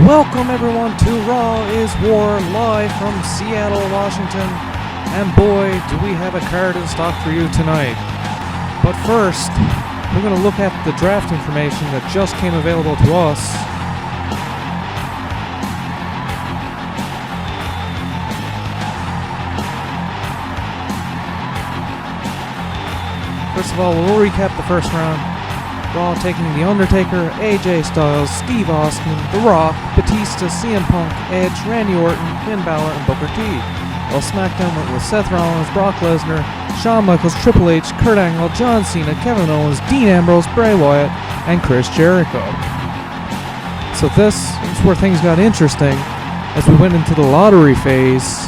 Welcome everyone to Raw is War, live from Seattle, Washington. And boy, do we have a card in stock for you tonight. But first, we're going to look at the draft information that just came available to us. First of all, we'll recap the first round. Raw taking The Undertaker, AJ Styles, Steve Austin, The Rock, Batista, CM Punk, Edge, Randy Orton, Finn Balor, and Booker T. While SmackDown went with Seth Rollins, Brock Lesnar, Shawn Michaels, Triple H, Kurt Angle, John Cena, Kevin Owens, Dean Ambrose, Bray Wyatt, and Chris Jericho. So this is where things got interesting as we went into the lottery phase.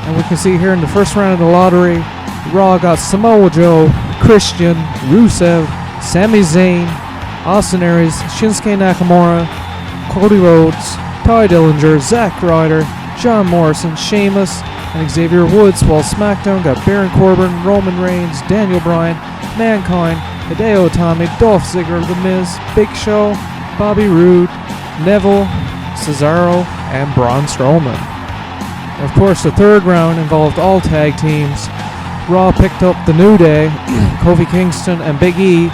And we can see here in the first round of the lottery, Raw got Samoa Joe, Christian, Rusev, Sami Zayn, Austin Aries, Shinsuke Nakamura, Cody Rhodes, Ty Dillinger, Zack Ryder, John Morrison, Sheamus, and Xavier Woods, while SmackDown got Baron Corbin, Roman Reigns, Daniel Bryan, Mankind, Hideo Itami, Dolph Ziggler, The Miz, Big Show, Bobby Roode, Neville, Cesaro, and Braun Strowman. And of course, the third round involved all tag teams. Raw picked up The New Day, Kofi Kingston and Big E,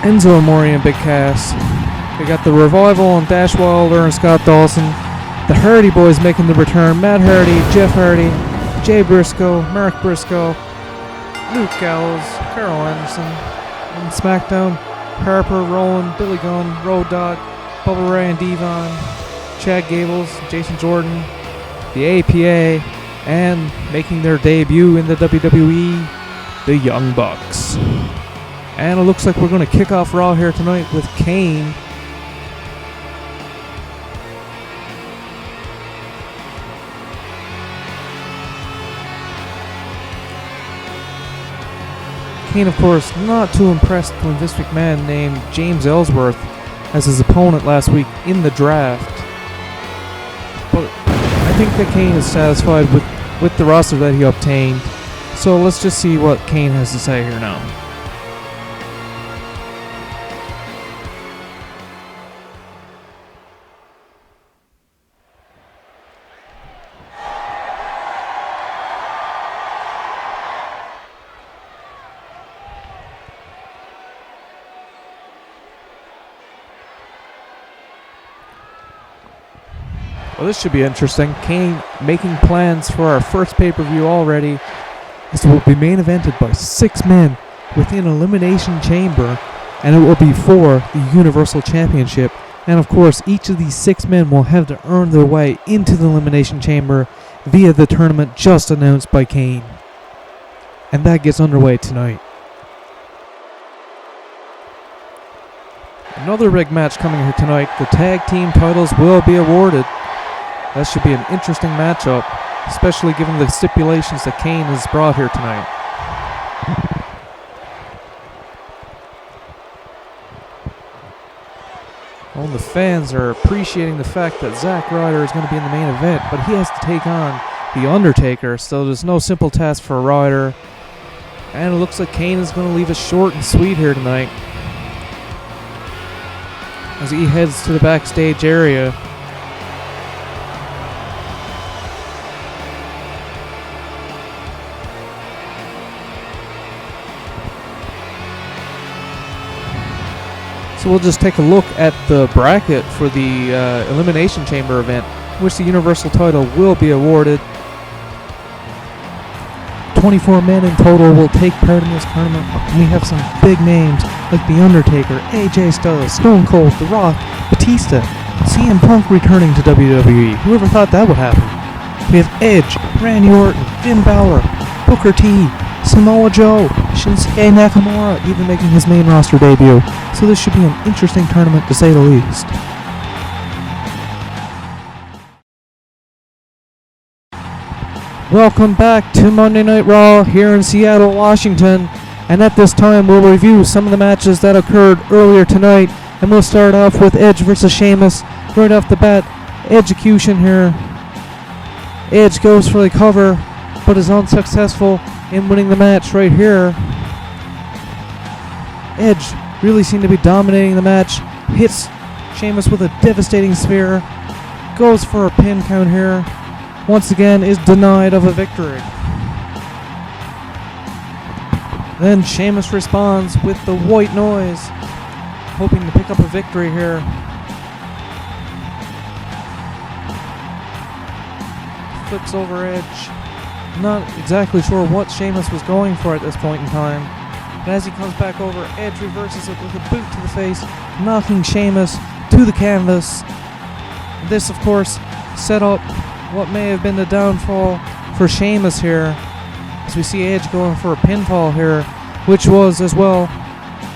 Enzo Amore and Big Cass. They got The Revival and Dash Wilder and Scott Dawson. The Hardy Boys making the return, Matt Hardy, Jeff Hardy, Jay Briscoe, Mark Briscoe, Luke Gallows, Carl Anderson. On SmackDown, Harper, Rowan, Billy Gunn, Road Dogg, Bubba Ray and Devon, Chad Gables, Jason Jordan, the APA, and making their debut in the WWE, the Young Bucks. And it looks like we're going to kick off Raw here tonight with Kane. Kane, of course, not too impressed when Vince McMahon named James Ellsworth as his opponent last week in the draft. But I think that Kane is satisfied with the roster that he obtained. So let's just see what Kane has to say here now. Well, this should be interesting. Kane making plans for our first pay-per-view already, as it will be main evented by 6 men within Elimination Chamber, and it will be for the Universal Championship. And of course, each of these 6 men will have to earn their way into the Elimination Chamber via the tournament just announced by Kane. And that gets underway tonight. Another big match coming here tonight. The tag team titles will be awarded. That should be an interesting matchup, especially given the stipulations that Kane has brought here tonight. Well, the fans are appreciating the fact that Zack Ryder is going to be in the main event, but he has to take on The Undertaker, so there's no simple task for Ryder. And it looks like Kane is going to leave it short and sweet here tonight, as he heads to the backstage area. So we'll just take a look at the bracket for the Elimination Chamber event, which the Universal title will be awarded. 24 men in total will take part in this tournament. We have some big names like The Undertaker, AJ Styles, Stone Cold, The Rock, Batista, CM Punk returning to WWE. Whoever thought that would happen? We have Edge, Randy Orton, Finn Balor, Booker T, Samoa Joe, Shinsuke Nakamura even making his main roster debut. So this should be an interesting tournament to say the least. Welcome back to Monday Night Raw here in Seattle, Washington. And at this time we'll review some of the matches that occurred earlier tonight. And we'll start off with Edge versus Sheamus. Right off the bat, execution here. Edge goes for the cover, but is unsuccessful in winning the match right here. Edge really seemed to be dominating the match, hits Sheamus with a devastating spear. Goes for a pin count here. Once again is denied of a victory. Then Sheamus responds with the white noise, hoping to pick up a victory here. Flips over Edge. Not exactly sure what Sheamus was going for at this point in time. But as he comes back over, Edge reverses it with a boot to the face, knocking Sheamus to the canvas. This, of course, set up what may have been the downfall for Sheamus here, as we see Edge going for a pinfall here, which was as well,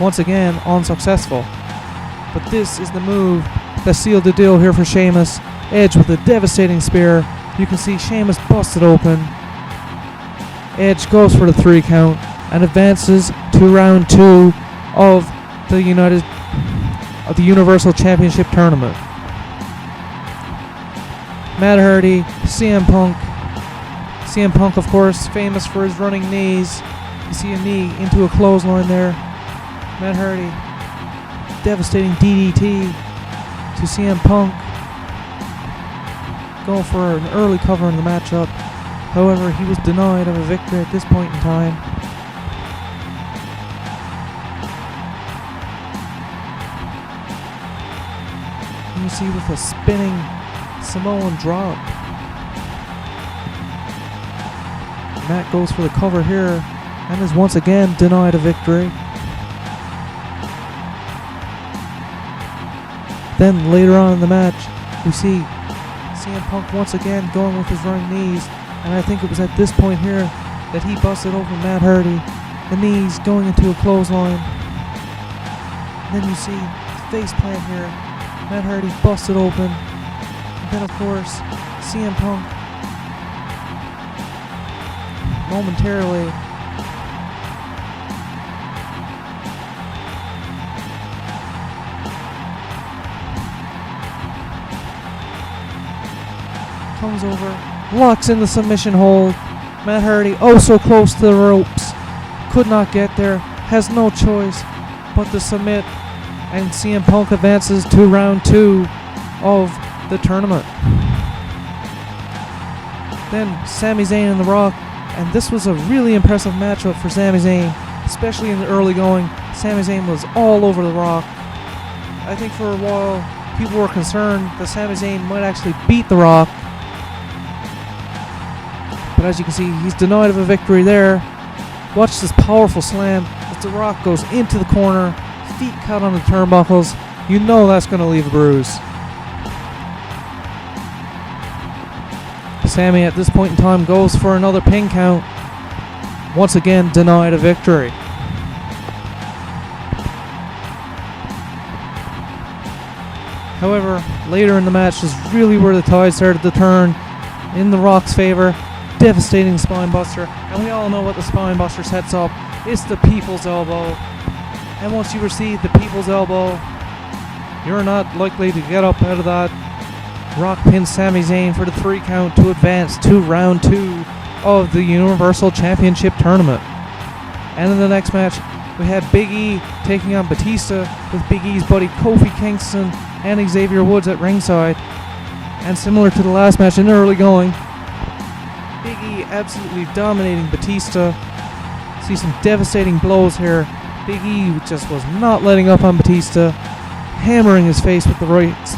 once again, unsuccessful. But this is the move that sealed the deal here for Sheamus. Edge with a devastating spear. You can see Sheamus busted open. Edge goes for the 3 count and advances to round 2 of the Universal Championship Tournament. Matt Hardy, CM Punk. CM Punk, of course, famous for his running knees. You see a knee into a clothesline there. Matt Hardy, devastating DDT to CM Punk. Going for an early cover in the matchup. However, he was denied of a victory at this point in time. You see with a spinning Samoan drop. Matt goes for the cover here and is once again denied a victory. Then later on in the match, we see CM Punk once again going with his running knees, and I think it was at this point here that he busted open Matt Hardy. The knees going into a clothesline. And then you see face plant here. Matt Hardy busted open. And then of course, CM Punk momentarily comes over, locks in the submission hold. Matt Hardy oh so close to the ropes, could not get there, has no choice but to submit, and CM Punk advances to round 2 of the tournament. Then Sami Zayn and The Rock, and this was a really impressive matchup for Sami Zayn, especially in the early going. Sami Zayn was all over The Rock. I think for a while people were concerned that Sami Zayn might actually beat The Rock, but as you can see, he's denied of a victory there. Watch this powerful slam as The Rock goes into the corner, feet caught on the turnbuckles. You know that's going to leave a bruise. Sami at this point in time goes for another pin count. Once again denied a victory. However, later in the match is really where the tide started to turn in The Rock's favor. Devastating spine buster, and we all know what the spine buster sets up. It's the people's elbow, and once you receive the people's elbow, you're not likely to get up out of that. Rock pins Sami Zayn for the 3 count to advance to round 2 of the Universal Championship Tournament. And in the next match, we had Big E taking on Batista with Big E's buddy Kofi Kingston and Xavier Woods at ringside. And similar to the last match in the early going, Big E absolutely dominating Batista. See some devastating blows here. Big E just was not letting up on Batista, hammering his face with the rights.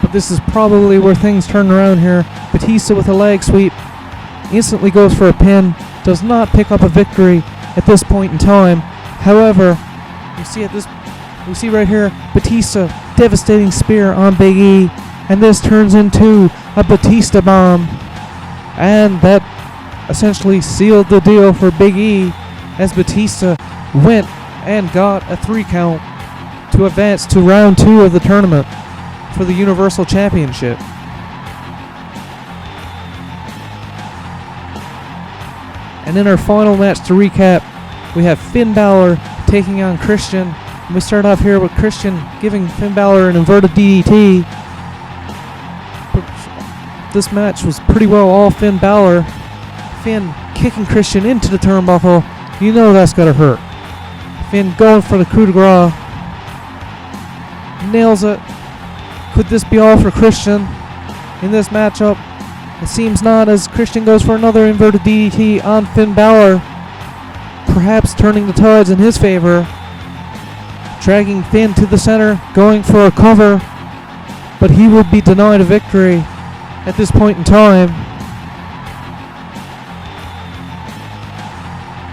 But this is probably where things turn around here. Batista with a leg sweep instantly goes for a pin, does not pick up a victory at this point in time. However, we see right here Batista devastating spear on Big E, and this turns into a Batista bomb, and that essentially sealed the deal for Big E as Batista went and got a 3 count to advance to round 2 of the tournament for the Universal Championship. And in our final match to recap, we have Finn Balor taking on Christian. And we start off here with Christian giving Finn Balor an inverted DDT. But this match was pretty well all Finn Balor. Finn kicking Christian into the turnbuckle. You know that's gotta hurt. Finn going for the coup de grace. Nails it. Could this be all for Christian in this matchup? It seems not, as Christian goes for another inverted DDT on Finn Balor, perhaps turning the tides in his favor. Dragging Finn to the center, going for a cover, but he will be denied a victory at this point in time.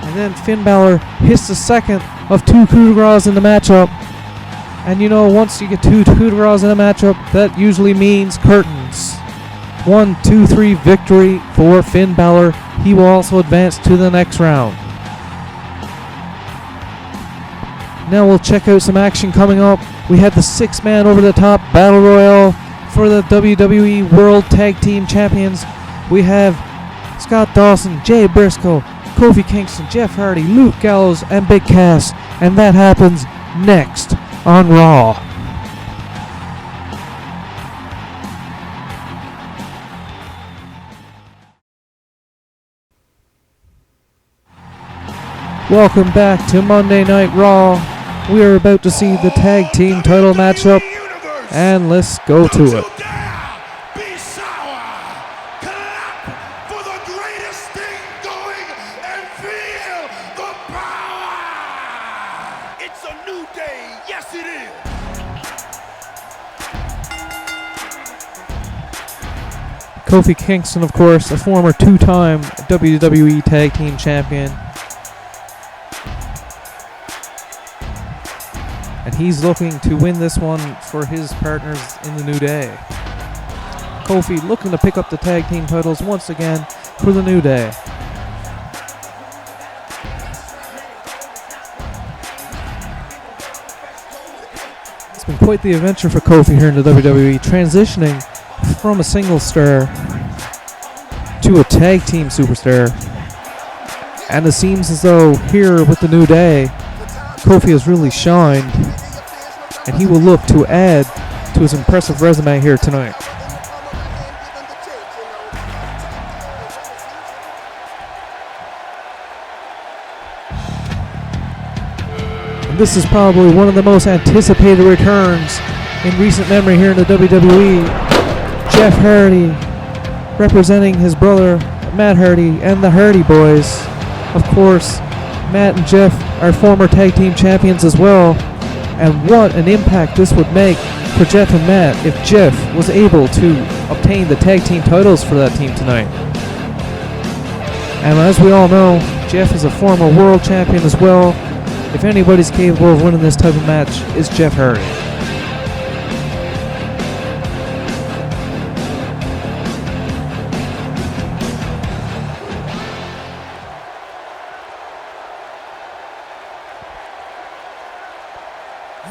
And then Finn Balor hits the second of 2 coup de grace in the matchup. And you know, once you get 2 coup de grace in a matchup, that usually means curtains. 1, 2, 3 victory for Finn Balor. He will also advance to the next round. Now we'll check out some action coming up. We had the 6-man over-the-top Battle Royal for the WWE World Tag Team Champions. We have Scott Dawson, Jay Briscoe, Kofi Kingston, Jeff Hardy, Luke Gallows, and Big Cass. And that happens next on Raw. Welcome back to Monday Night Raw. We are about to see the tag team title matchup, and let's go to it. It's a new day, yes it is. Kofi Kingston, of course, a former 2-time WWE Tag Team Champion. And he's looking to win this one for his partners in the New Day. Kofi looking to pick up the tag team titles once again for the New Day. It's been quite the adventure for Kofi here in the WWE, transitioning from a single star to a tag team superstar. And it seems as though here with the New Day, Kofi has really shined, and he will look to add to his impressive resume here tonight. And this is probably one of the most anticipated returns in recent memory here in the WWE. Jeff Hardy representing his brother Matt Hardy and the Hardy Boys. Of course, Matt and Jeff are former tag team champions as well, and what an impact this would make for Jeff and Matt if Jeff was able to obtain the tag team titles for that team tonight. And as we all know, Jeff is a former world champion as well. If anybody's capable of winning this type of match, it's Jeff Hardy.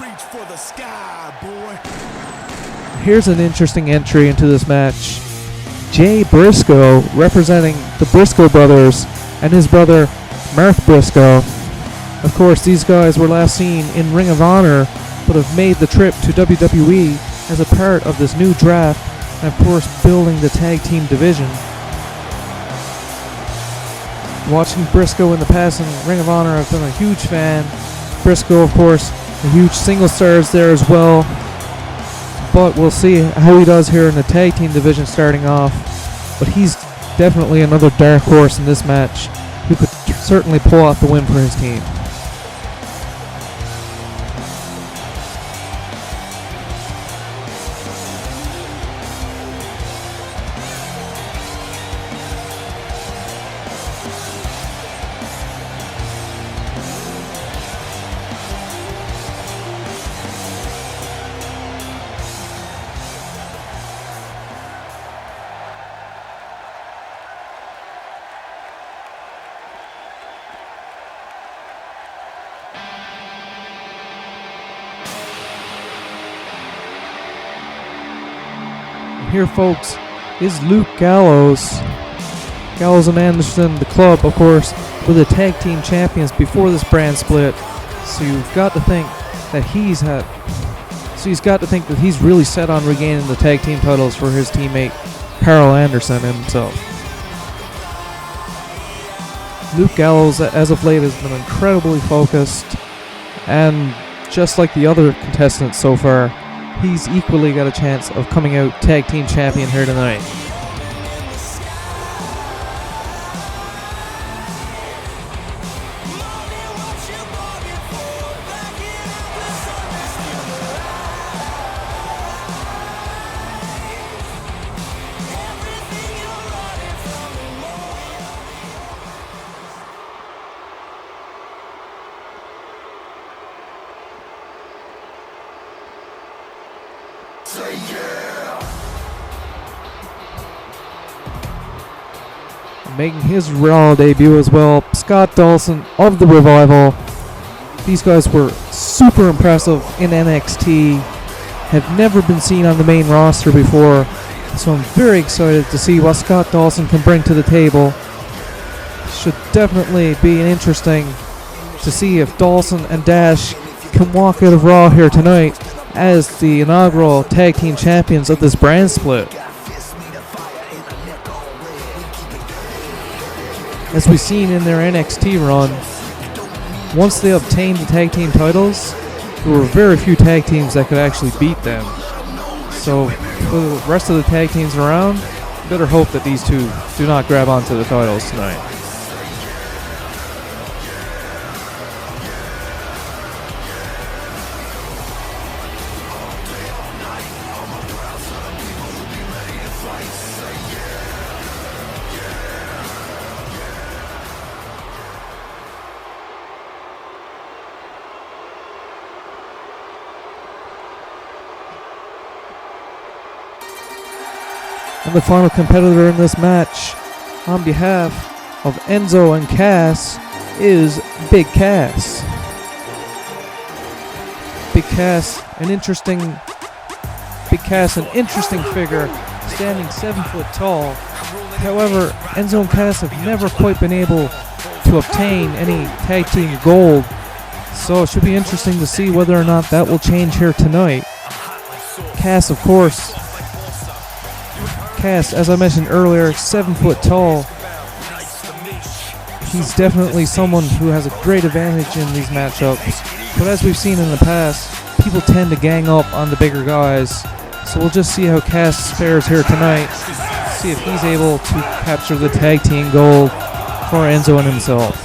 Reach for the sky, boy. Here's an interesting entry into this match. Jay Briscoe representing the Briscoe brothers and his brother Mark Briscoe. Of course, these guys were last seen in Ring of Honor, but have made the trip to WWE as a part of this new draft, and of course building the tag team division. Watching Briscoe in the past in Ring of Honor, I've been a huge fan. Briscoe, of course, a huge single stars there as well. But we'll see how he does here in the tag team division starting off. But he's definitely another dark horse in this match who could certainly pull off the win for his team. Here, folks, is Luke Gallows. Gallows and Anderson, the club, of course, were the tag team champions before this brand split. So you've got to think that he's really set on regaining the tag team titles for his teammate Carl Anderson himself. Luke Gallows, as of late, has been incredibly focused, and just like the other contestants so far, he's equally got a chance of coming out tag team champion here tonight. Making his Raw debut as well, Scott Dawson of the Revival. These guys were super impressive in NXT, have never been seen on the main roster before, so I'm very excited to see what Scott Dawson can bring to the table. Should definitely be interesting to see if Dawson and Dash can walk out of Raw here tonight as the inaugural tag team champions of this brand split. As we've seen in their NXT run, once they obtained the tag team titles, there were very few tag teams that could actually beat them. So for the rest of the tag teams around, better hope that these two do not grab onto the titles tonight. And the final competitor in this match, on behalf of Enzo and Cass, is Big Cass. Big Cass, an interesting figure, standing 7 foot tall. However, Enzo and Cass have never quite been able to obtain any tag team gold, so it should be interesting to see whether or not that will change here tonight. Cass, of course. Cass, as I mentioned earlier, 7 foot tall. He's definitely someone who has a great advantage in these matchups. But as we've seen in the past, people tend to gang up on the bigger guys. So we'll just see how Cass fares here tonight. See if he's able to capture the tag team gold for Enzo and himself.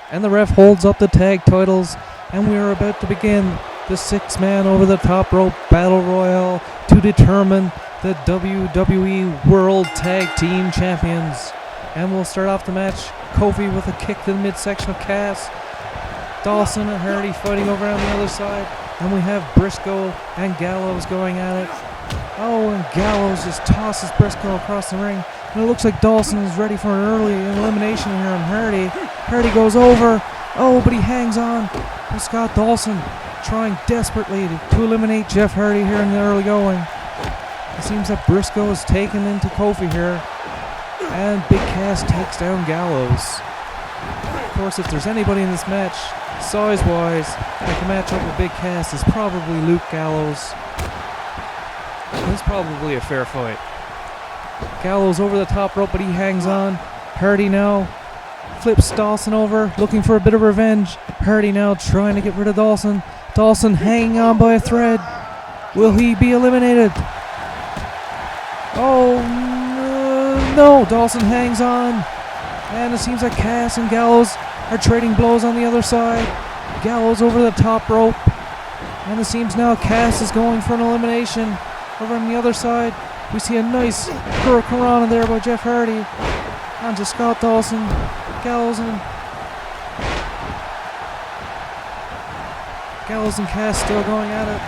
And the ref holds up the tag titles, and we are about to begin the 6-man over the top rope battle royal to determine the WWE World Tag Team Champions. And we'll start off the match, Kofi with a kick to the midsection of Cass, Dawson and Hardy fighting over on the other side, and we have Briscoe and Gallows going at it. Oh, and Gallows just tosses Briscoe across the ring. And it looks like Dawson is ready for an early elimination here on Hardy. Hardy goes over. Oh, but he hangs on. But Scott Dawson trying desperately to eliminate Jeff Hardy here in the early going. It seems that Briscoe is taken into Kofi here. And Big Cass takes down Gallows. Of course, if there's anybody in this match, size-wise, that can match up with Big Cass is probably Luke Gallows. It's probably a fair fight. Gallows over the top rope, but he hangs on. Hardy now flips Dawson over, looking for a bit of revenge. Hardy now trying to get rid of Dawson. Dawson hanging on by a thread. Will he be eliminated? Oh, no. Dawson hangs on. And it seems like Cass and Gallows are trading blows on the other side. Gallows over the top rope. And it seems now Cass is going for an elimination. Over on the other side, we see a nice Hurricanrana there by Jeff Hardy. On to Scott Dawson. Gallows and Cass still going at it.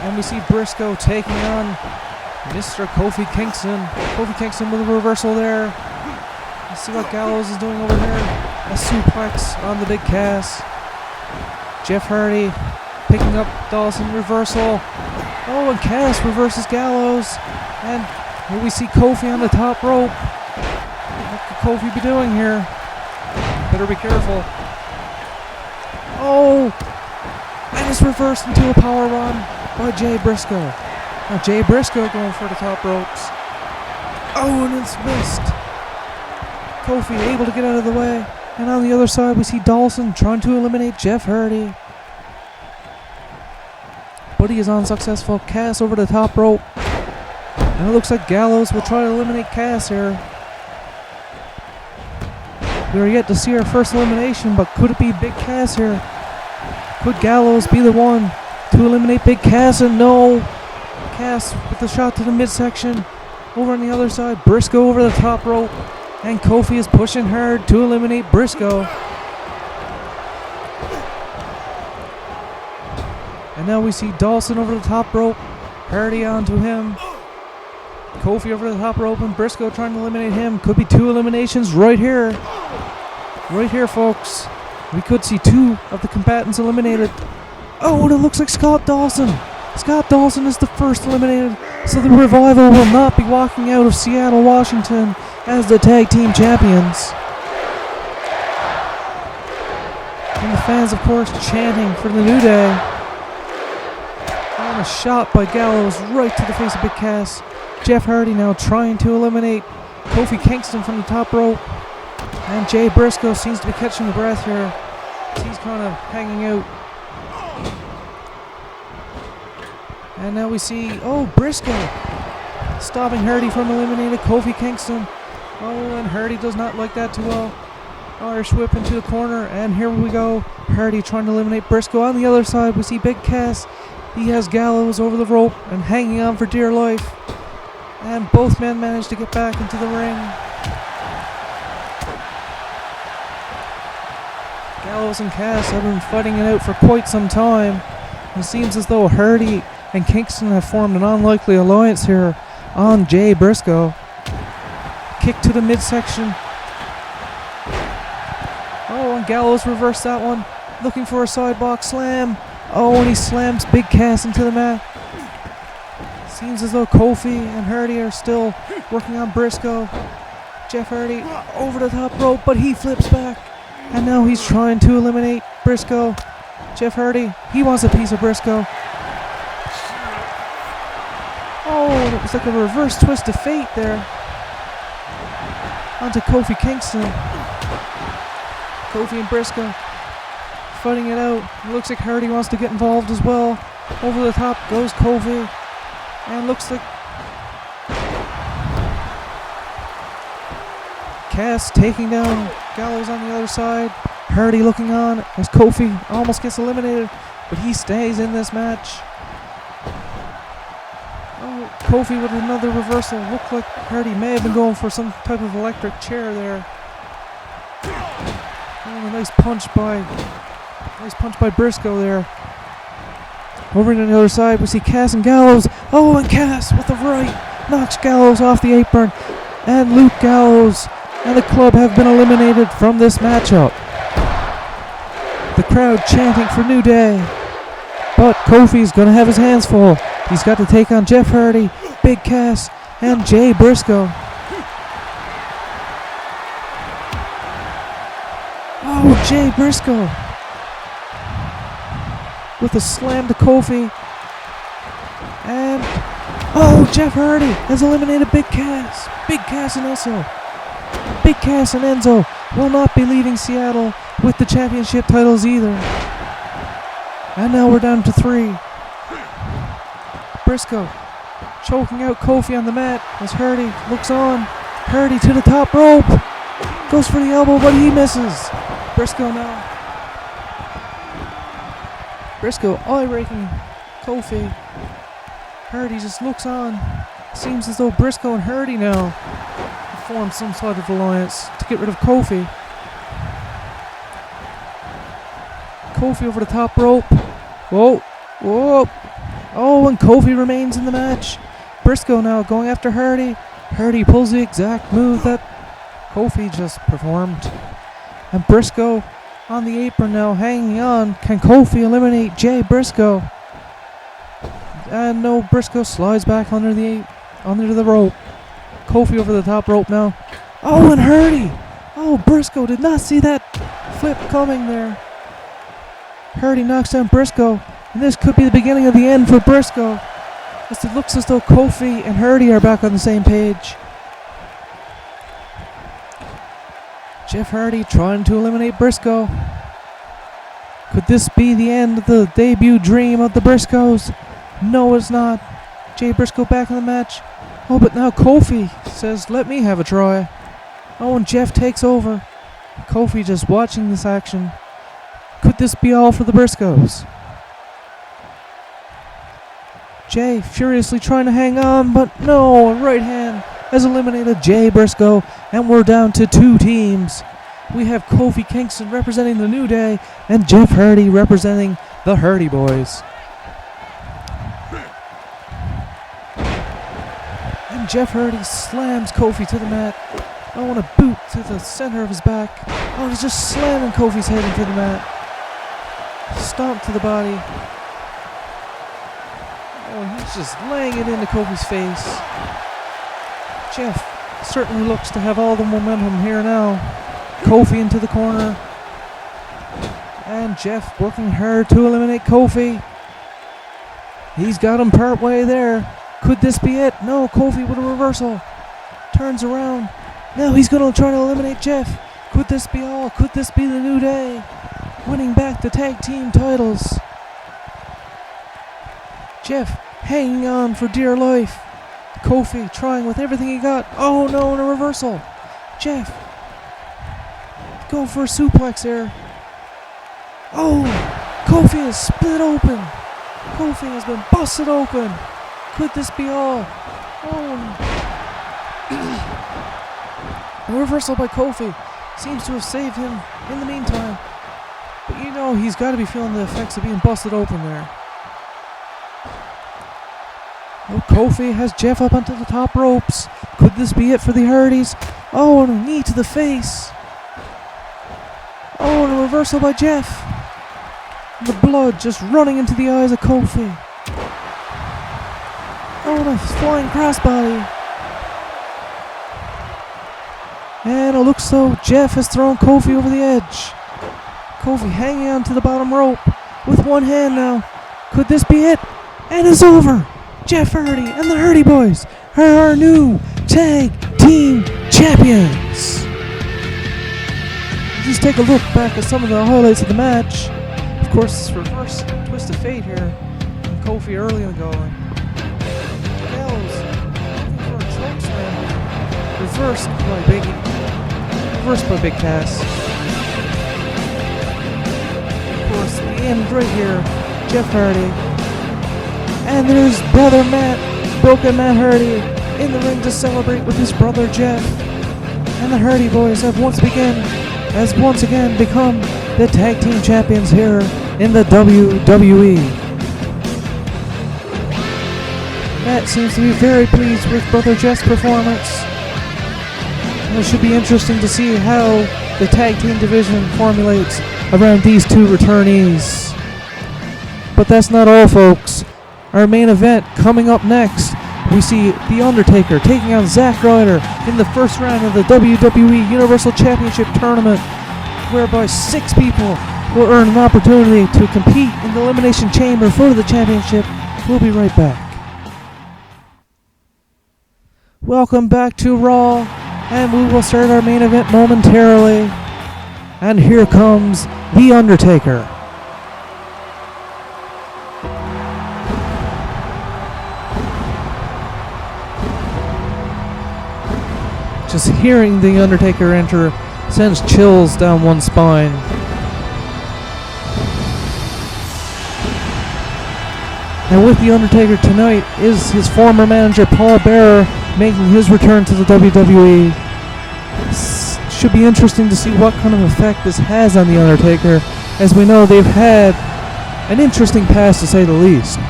And we see Briscoe taking on Mr. Kofi Kingston. Kofi Kingston with a reversal there. Let's see what Gallows is doing over here. A suplex on the Big Cass. Jeff Hardy picking up Dawson, reversal. Oh, and Cass reverses Gallows. And here we see Kofi on the top rope. What could Kofi be doing here? Better be careful. Oh! And it's reversed into a power run by Jay Briscoe. Now Jay Briscoe going for the top ropes. Oh, and it's missed. Kofi able to get out of the way. And on the other side we see Dawson trying to eliminate Jeff Hardy. But he is unsuccessful. Cass over the top rope. And it looks like Gallows will try to eliminate Cass here. We are yet to see our first elimination, but could it be Big Cass here? Could Gallows be the one to eliminate Big Cass? And no! Cass with the shot to the midsection. Over on the other side, Briscoe over the top rope. And Kofi is pushing hard to eliminate Briscoe. And now we see Dawson over the top rope. Hardy onto him. Kofi over the top rope and Briscoe trying to eliminate him. Could be 2 eliminations right here. Right here, folks. We could see 2 of the combatants eliminated. Oh, and it looks like Scott Dawson. Scott Dawson is the first eliminated. So the Revival will not be walking out of Seattle, Washington as the tag team champions. And the fans, of course, chanting for the New Day. And a shot by Gallows right to the face of Big Cass. Jeff Hardy now trying to eliminate Kofi Kingston from the top rope. And Jay Briscoe seems to be catching the breath here. He's kind of hanging out. And now we see, Briscoe stopping Hardy from eliminating Kofi Kingston. Oh, and Hardy does not like that too well. Irish whip into the corner, and here we go. Hardy trying to eliminate Briscoe. On the other side, we see Big Cass. He has Gallows over the rope and hanging on for dear life. And both men manage to get back into the ring. Gallows and Cass have been fighting it out for quite some time. It seems as though Hardy and Kingston have formed an unlikely alliance here on Jay Briscoe. Kick to the midsection. Oh, and Gallows reversed that one. Looking for a sidebox slam. Oh, and he slams Big Cass into the mat. Seems as though Kofi and Hardy are still working on Briscoe. Jeff Hardy over the top rope, but he flips back. And now he's trying to eliminate Briscoe. Jeff Hardy, he wants a piece of Briscoe. Oh, it was like a reverse twist of fate there. Onto Kofi Kingston. Kofi and Briscoe fighting it out. It looks like Hardy wants to get involved as well. Over the top goes Kofi. And looks like Cass taking down Gallows on the other side. Hardy looking on as Kofi almost gets eliminated, but he stays in this match. Oh, Kofi with another reversal. Looked like Hardy may have been going for some type of electric chair there. Oh, a nice punch by Briscoe there. Over on the other side, we see Cass and Gallows. Oh, and Cass with the right knocks Gallows off the apron. And Luke Gallows and the club have been eliminated from this matchup. The crowd chanting for New Day. But Kofi's going to have his hands full. He's got to take on Jeff Hardy, Big Cass, and Jay Briscoe. Oh, Jay Briscoe with a slam to Kofi. And Jeff Hardy has eliminated Big Cass. Big Cass and Enzo. Big Cass and Enzo will not be leaving Seattle with the championship titles either. And now we're down to 3. Briscoe choking out Kofi on the mat as Hardy looks on. Hardy to the top rope. Goes for the elbow, but he misses. Briscoe now. Briscoe eye-raking Kofi. Hardy just looks on. Seems as though Briscoe and Hardy now have formed some sort of alliance to get rid of Kofi. Kofi over the top rope. Whoa. Oh, and Kofi remains in the match. Briscoe now going after Hardy. Hardy pulls the exact move that Kofi just performed. And Briscoe on the apron now, hanging on. Can Kofi eliminate Jay Briscoe? And no, Briscoe slides back under the rope. Kofi over the top rope now. Oh, and Hardy! Oh, Briscoe did not see that flip coming there. Hardy knocks down Briscoe, and this could be the beginning of the end for Briscoe, as it looks as though Kofi and Hardy are back on the same page. Jeff Hardy trying to eliminate Briscoe. Could this be the end of the debut dream of the Briscoes? No, it's not. Jay Briscoe back in the match. Oh, but now Kofi says, let me have a try. Oh, and Jeff takes over. Kofi just watching this action. Could this be all for the Briscoes? Jay furiously trying to hang on, but no, a right hand has eliminated Jay Briscoe, and we're down to 2 teams. We have Kofi Kingston representing the New Day, and Jeff Hardy representing the Hardy Boys. And Jeff Hardy slams Kofi to the mat. Oh, and a boot to the center of his back. Oh, he's just slamming Kofi's head into the mat. Stomp to the body. Oh, he's just laying it into Kofi's face. Jeff certainly looks to have all the momentum here now. Kofi into the corner. And Jeff working hard to eliminate Kofi. He's got him part way there. Could this be it? No, Kofi with a reversal. Turns around. Now he's going to try to eliminate Jeff. Could this be all? Could this be the New Day winning back the tag team titles? Jeff hanging on for dear life. Kofi trying with everything he got. Oh no, and a reversal. Jeff going for a suplex there. Oh, Kofi is split open. Kofi has been busted open. Could this be all? Oh, a reversal by Kofi seems to have saved him in the meantime. But you know he's got to be feeling the effects of being busted open there. Oh, Kofi has Jeff up onto the top ropes. Could this be it for the Hardys? Oh, and a knee to the face. Oh, and a reversal by Jeff. And the blood just running into the eyes of Kofi. Oh, and a flying crossbody. And it looks so Jeff has thrown Kofi over the edge. Kofi hanging on to the bottom rope with one hand now. Could this be it? And it's over. Jeff Hardy and the Hardy Boys are our new tag team champions. Just take a look back at some of the highlights of the match. Of course, this reverse twist of fate here from Kofi early on going. Gallows looking for a choke slam. Reversed by Big Cass. Of course, the end right here, Jeff Hardy. And there's brother Matt, Broken Matt Hardy, in the ring to celebrate with his brother Jeff. And the Hardy Boys have once again become the tag team champions here in the WWE. Matt seems to be very pleased with brother Jeff's performance. And it should be interesting to see how the tag team division formulates around these 2 returnees. But that's not all, folks. Our main event coming up next, we see The Undertaker taking on Zack Ryder in the first round of the WWE Universal Championship Tournament, whereby 6 people will earn an opportunity to compete in the Elimination Chamber for the championship. We'll be right back. Welcome back to Raw, and we will start our main event momentarily. And here comes The Undertaker. Just hearing The Undertaker enter sends chills down one's spine. And with The Undertaker tonight is his former manager Paul Bearer making his return to the WWE. Should be interesting to see what kind of effect this has on The Undertaker, as we know they've had an interesting past to say the least.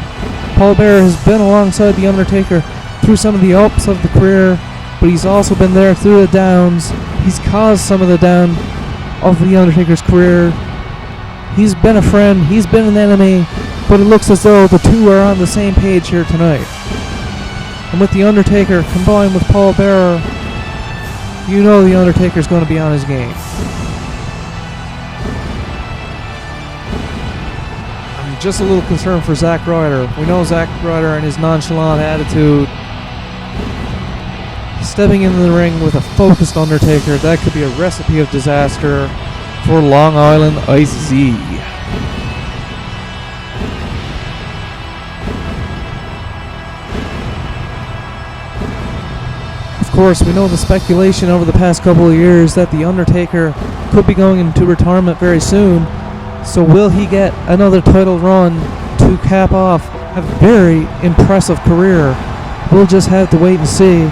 Paul Bearer has been alongside The Undertaker through some of the ups of the career, but he's also been there through the downs. He's caused some of the down of The Undertaker's career He's been a friend, he's been an enemy, but it looks as though the two are on the same page here tonight. And with The Undertaker combined with Paul Bearer, you know The Undertaker's going to be on his game. I'm just a little concerned for Zack Ryder. We know Zack Ryder and his nonchalant attitude. Stepping into the ring with a focused Undertaker, that could be a recipe of disaster for Long Island Ice. Of course, we know the speculation over the past couple of years that The Undertaker could be going into retirement very soon. So will he get another title run to cap off a very impressive career? We'll just have to wait and see.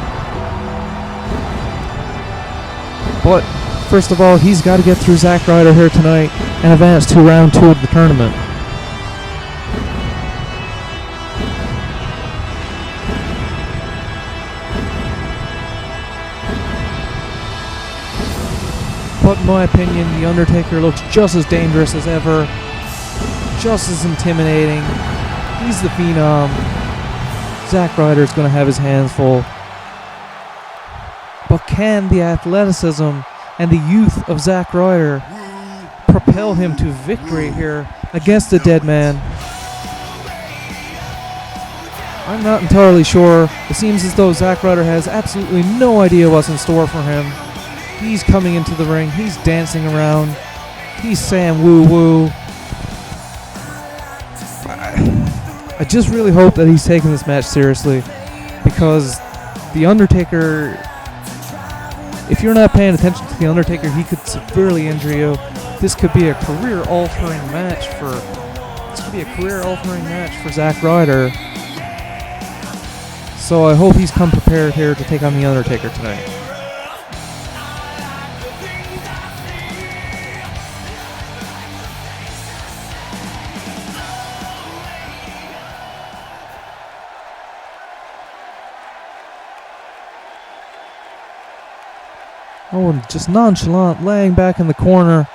But first of all, he's got to get through Zack Ryder here tonight and advance to round 2 of the tournament. But in my opinion, The Undertaker looks just as dangerous as ever, just as intimidating. He's the Phenom. Zack Ryder's going to have his hands full. But can the athleticism and the youth of Zack Ryder propel him to victory here against the dead man? I'm not entirely sure. It seems as though Zack Ryder has absolutely no idea what's in store for him. He's coming into the ring. He's dancing around. He's saying woo-woo. I just really hope that he's taking this match seriously, because The Undertaker, if you're not paying attention to The Undertaker, he could severely injure you. This could be a career-altering match for Zack Ryder. So I hope he's come prepared here to take on The Undertaker tonight. Oh, and just nonchalant, laying back in the corner.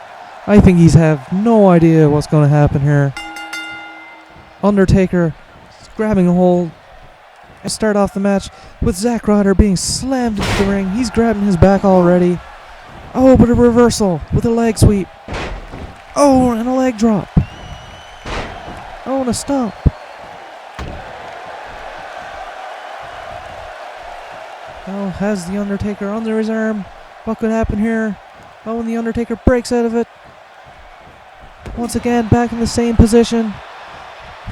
I think he's have no idea what's going to happen here. Undertaker is grabbing a hold and start off the match with Zack Ryder being slammed into the ring. He's grabbing his back already. Oh, but a reversal with a leg sweep. Oh, and a leg drop. Oh, and a stomp. Oh, has The Undertaker under his arm. What could happen here? Oh, and The Undertaker breaks out of it. Once again, back in the same position.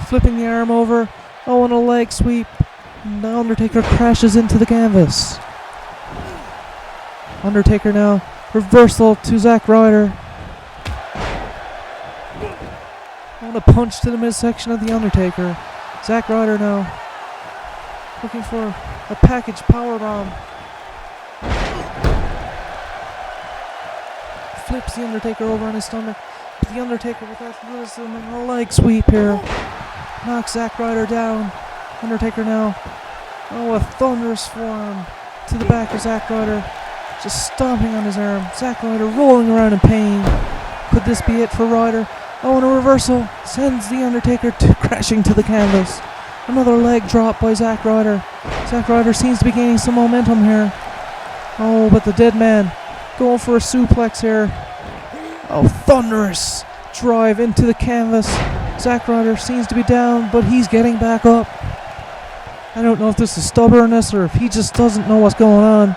Flipping the arm over. Oh, and a leg sweep. And The Undertaker crashes into the canvas. Undertaker now. Reversal to Zack Ryder. And a punch to the midsection of The Undertaker. Zack Ryder now. Looking for a package powerbomb. Flips The Undertaker over on his stomach. The Undertaker with athleticism and a leg sweep here. Knocks Zack Ryder down. Undertaker now. Oh, a thunderous forearm to the back of Zack Ryder. Just stomping on his arm. Zack Ryder rolling around in pain. Could this be it for Ryder? Oh, and a reversal sends The Undertaker crashing to the canvas. Another leg drop by Zack Ryder. Zack Ryder seems to be gaining some momentum here. Oh, but the dead man going for a suplex here. Oh, thunderous drive into the canvas. Zack Ryder seems to be down, but he's getting back up. I don't know if this is stubbornness or if he just doesn't know what's going on.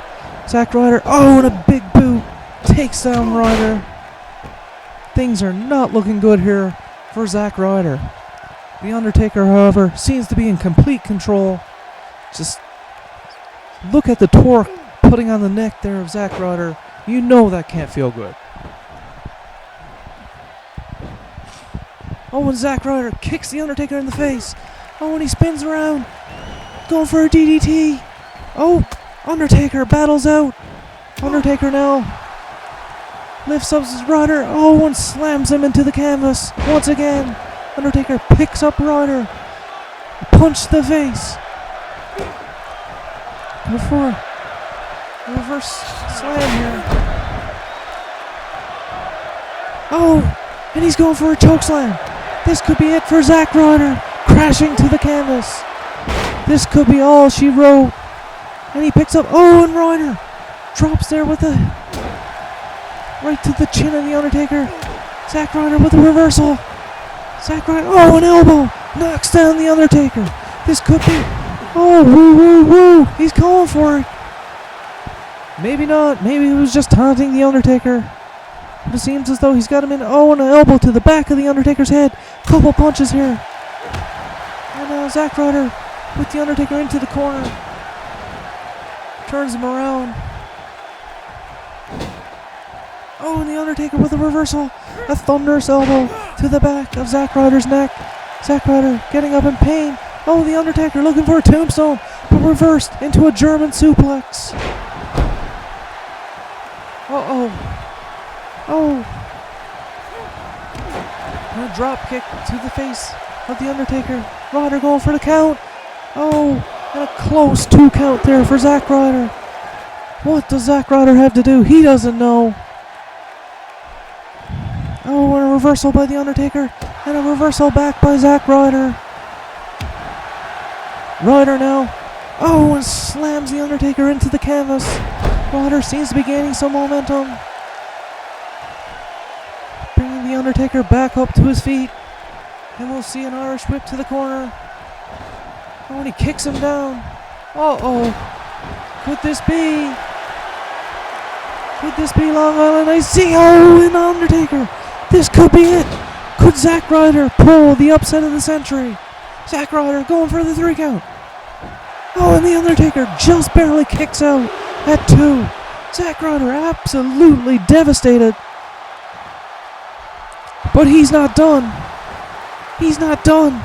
Zack Ryder, oh, and a big boot takes down Ryder. Things are not looking good here for Zack Ryder. The Undertaker, however, seems to be in complete control. Just look at the torque putting on the neck there of Zack Ryder. You know that can't feel good. Oh, and Zack Ryder kicks The Undertaker in the face. Oh, and he spins around. Going for a DDT. Oh, Undertaker battles out. Undertaker now lifts up his Ryder. Oh, and slams him into the canvas. Once again, Undertaker picks up Ryder. Punch to the face. Go for a reverse slam here. Oh, and And he's going for a chokeslam. This could be it for Zack Ryder, crashing to the canvas. This could be all she wrote. And he picks up, and Ryder drops there with a, right to the chin of the Undertaker. Zack Ryder with a reversal. Zack Ryder, an elbow, knocks down the Undertaker. This could be, woo, he's calling for it. Maybe not, maybe he was just taunting the Undertaker. But it seems as though he's got him in, and an elbow to the back of the Undertaker's head. Couple punches here. And now Zack Ryder with the Undertaker into the corner. Turns him around. And the Undertaker with a reversal. A thunderous elbow to the back of Zack Ryder's neck. Zack Ryder getting up in pain. The Undertaker looking for a tombstone, but reversed into a German suplex. And a drop kick to the face of the Undertaker. Ryder going for the count. And a close 2 count there for Zack Ryder. What does Zack Ryder have to do? He doesn't know. And a reversal by the Undertaker. And a reversal back by Zack Ryder. Ryder now. And slams the Undertaker into the canvas. Ryder seems to be gaining some momentum. Bringing the Undertaker back up to his feet. And we'll see an Irish whip to the corner. And he kicks him down. Could this be? Could this be Long Island IC? An Undertaker. This could be it. Could Zack Ryder pull the upset of the century? Zack Ryder going for the 3 count. And the Undertaker just barely kicks out at 2. Zack Ryder absolutely devastated. But he's not done. He's not done.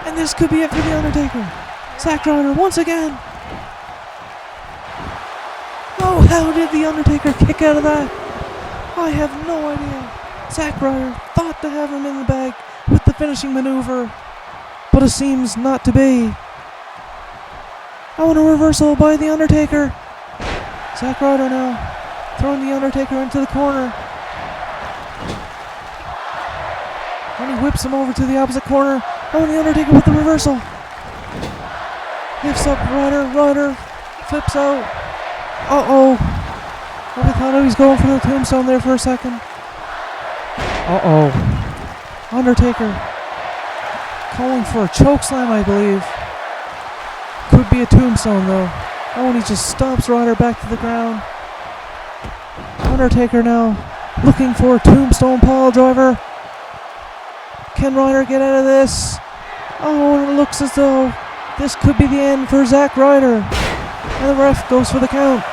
And this could be it for the Undertaker. Zack Ryder once again. How did the Undertaker kick out of that? I have no idea. Zack Ryder thought to have him in the bag with the finishing maneuver, but it seems not to be. A reversal by the Undertaker. Zack Ryder now throwing the Undertaker into the corner. And he whips him over to the opposite corner. And the Undertaker with the reversal. Lifts up Ryder. Ryder flips out. I thought he was going for the tombstone there for a second. Undertaker calling for a chokeslam, I believe. Could be a tombstone though. And he just stomps Ryder back to the ground. Undertaker now looking for a tombstone pile driver. Can Ryder get out of this? And it looks as though this could be the end for Zack Ryder. And the ref goes for the count.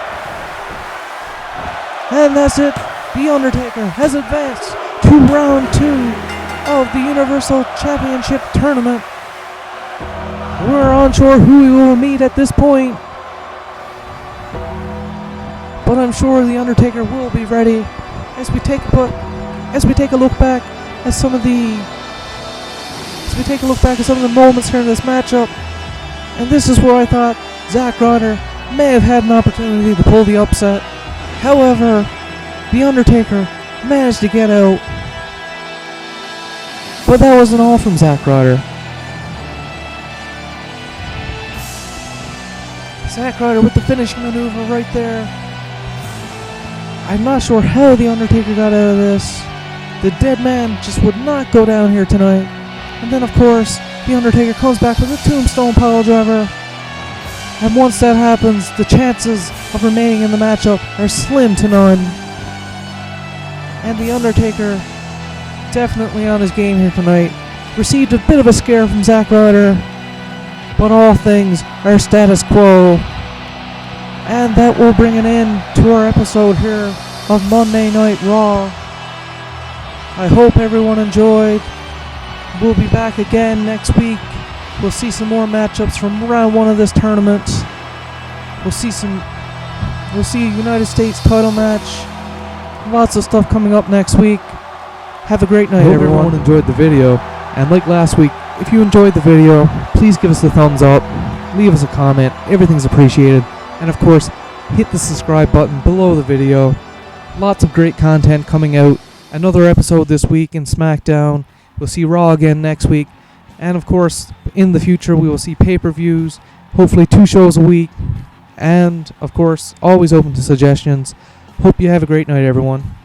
And that's it. The Undertaker has advanced to round 2 of the Universal Championship Tournament. We're unsure who we will meet at this point, but I'm sure the Undertaker will be ready as we take a look back at some of the moments here in this matchup. And this is where I thought Zack Ryder may have had an opportunity to pull the upset. However, the Undertaker managed to get out. But that wasn't all from Zack Ryder. Zack Ryder with the finishing maneuver right there. I'm not sure how the Undertaker got out of this. The dead man just would not go down here tonight. And then of course, the Undertaker comes back with a tombstone pile driver. And once that happens, the chances of remaining in the matchup are slim to none. And the Undertaker, definitely on his game here tonight, received a bit of a scare from Zack Ryder, but all things are status quo. And that will bring an end to our episode here of Monday Night Raw. I hope everyone enjoyed. We'll be back again next week. We'll see some more matchups from round 1 of this tournament. We'll see a United States title match. Lots of stuff coming up next week. Have a great night, Hope everyone. Enjoyed the video. And like last week, if you enjoyed the video, please give us a thumbs up. Leave us a comment. Everything's appreciated. And of course, hit the subscribe button below the video. Lots of great content coming out. Another episode this week in SmackDown. We'll see Raw again next week. And of course, in the future, we will see pay-per-views. Hopefully 2 shows a week. And of course, always open to suggestions. Hope you have a great night, everyone.